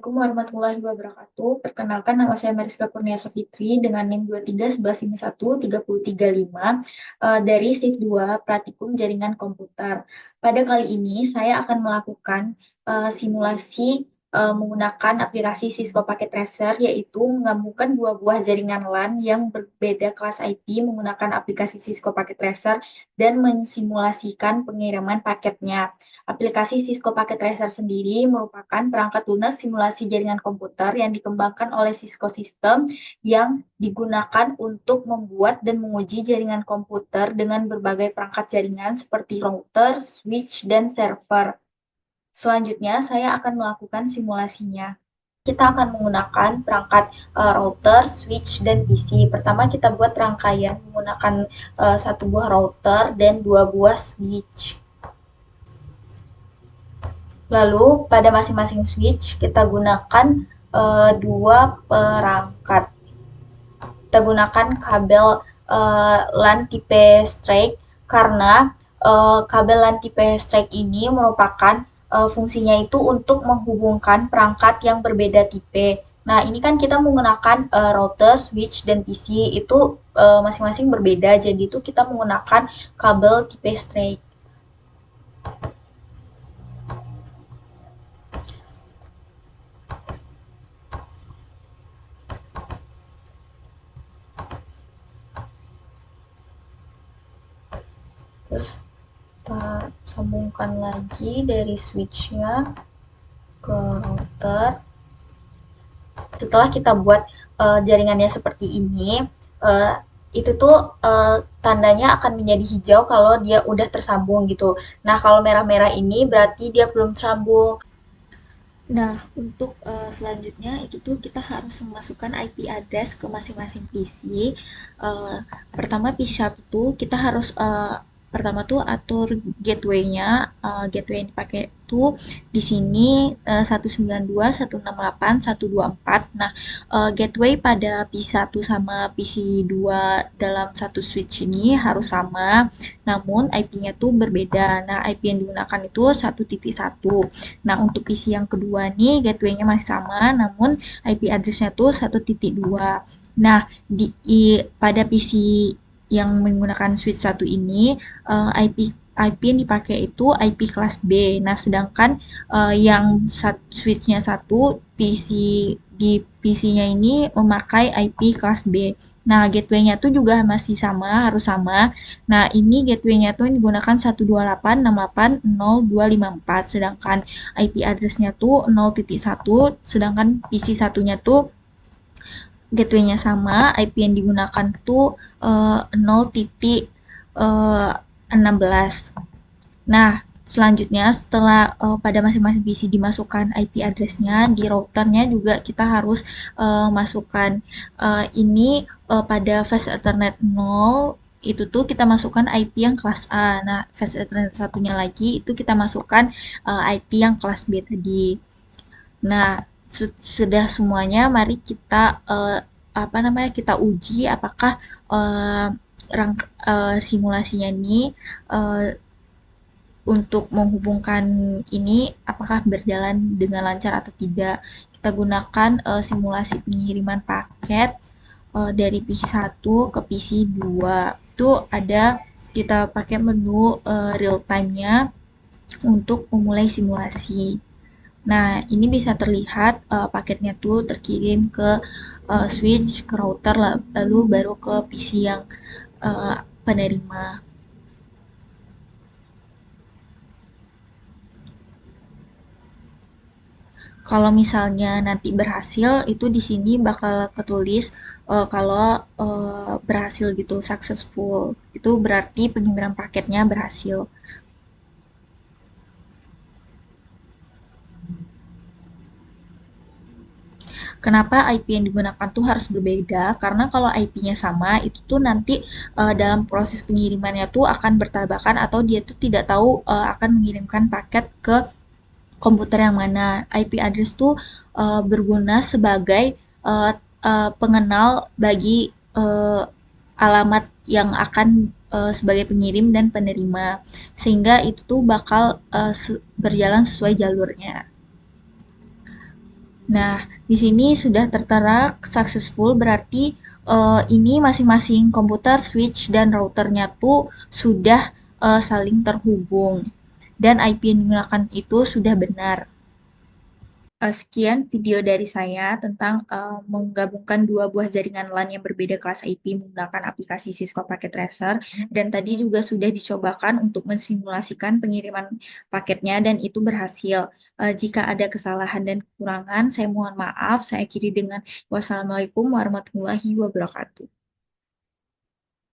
Assalamualaikum warahmatullahi wabarakatuh. Perkenalkan, nama saya Mariska Kurniasa Fitri dengan NIM 2311513035 dari shift 2 Praktikum Jaringan Komputer. Pada kali ini saya akan melakukan simulasi menggunakan aplikasi Cisco Packet Tracer, yaitu menggabungkan dua buah jaringan LAN yang berbeda kelas IP menggunakan aplikasi Cisco Packet Tracer dan mensimulasikan pengiriman paketnya. Aplikasi Cisco Packet Tracer sendiri merupakan perangkat lunak simulasi jaringan komputer yang dikembangkan oleh Cisco System yang digunakan untuk membuat dan menguji jaringan komputer dengan berbagai perangkat jaringan seperti router, switch, dan server. Selanjutnya, saya akan melakukan simulasinya. Kita akan menggunakan perangkat router, switch, dan PC. Pertama, kita buat rangkaian menggunakan satu buah router dan dua buah switch. Lalu pada masing-masing switch kita gunakan dua perangkat. Kita gunakan kabel LAN tipe straight karena kabel LAN tipe straight ini merupakan fungsinya itu untuk menghubungkan perangkat yang berbeda tipe. Nah, ini kan kita menggunakan router, switch, dan PC itu masing-masing berbeda. Jadi itu kita menggunakan kabel tipe straight. Terus kita sambungkan lagi dari switch-nya ke router. Setelah kita buat jaringannya seperti ini, itu tuh tandanya akan menjadi hijau kalau dia udah tersambung gitu. Nah, kalau merah-merah ini berarti dia belum tersambung. Nah, untuk selanjutnya itu tuh kita harus memasukkan IP address ke masing-masing PC. Pertama PC satu tuh kita harus pertama tuh atur gateway-nya. Gateway yang dipakai tuh di sini 192.168.124. Nah, gateway pada PC satu sama PC 2 dalam satu switch ini harus sama, namun IP-nya tuh berbeda. Nah, IP yang digunakan itu 1.1. Nah, untuk PC yang kedua nih, gateway-nya masih sama, namun IP address-nya tuh 1.2. Nah, pada PC yang menggunakan switch satu ini, IP yang dipakai itu IP kelas B. Nah, sedangkan yang switch-nya satu, di PC-nya ini memakai IP kelas B. Nah, gateway-nya tuh juga masih sama, harus sama. Nah, ini gateway-nya tuh yang digunakan 128.68.0.254, sedangkan IP address-nya tuh 0.1, sedangkan PC satunya tuh gateway-nya sama, IP yang digunakan tuh 0.16. Nah, selanjutnya setelah pada masing-masing PC dimasukkan IP address-nya, di routernya juga kita harus masukkan ini pada fast Ethernet 0 itu tuh kita masukkan IP yang kelas A. Nah, fast Ethernet satunya lagi itu kita masukkan IP yang kelas B tadi. Nah, sudah semuanya, mari kita kita uji apakah simulasinya ini untuk menghubungkan ini apakah berjalan dengan lancar atau tidak. Kita gunakan simulasi pengiriman paket dari PC 1 ke PC 2. Itu ada kita pakai menu real time-nya untuk memulai simulasi. Nah, ini bisa terlihat paketnya tuh terkirim ke switch, ke router, lalu baru ke PC yang penerima. Kalau misalnya nanti berhasil, itu di sini bakal ketulis kalau berhasil gitu, successful. Itu berarti pengiriman paketnya berhasil. Kenapa IP yang digunakan tuh harus berbeda? Karena kalau IP-nya sama, itu tuh nanti dalam proses pengirimannya tuh akan bertabrakan atau dia tuh tidak tahu akan mengirimkan paket ke komputer yang mana. IP address tuh berguna sebagai uh, pengenal bagi alamat yang akan sebagai pengirim dan penerima, sehingga itu tuh bakal berjalan sesuai jalurnya. Nah, di sini sudah tertera successful, berarti ini masing-masing komputer, switch, dan routernya tuh sudah saling terhubung. Dan IP yang digunakan itu sudah benar. Sekian video dari saya tentang menggabungkan dua buah jaringan LAN yang berbeda kelas IP menggunakan aplikasi Cisco Packet Tracer. Dan tadi juga sudah dicobakan untuk mensimulasikan pengiriman paketnya dan itu berhasil. Jika ada kesalahan dan kekurangan, saya mohon maaf. Saya akhiri dengan wassalamualaikum warahmatullahi wabarakatuh.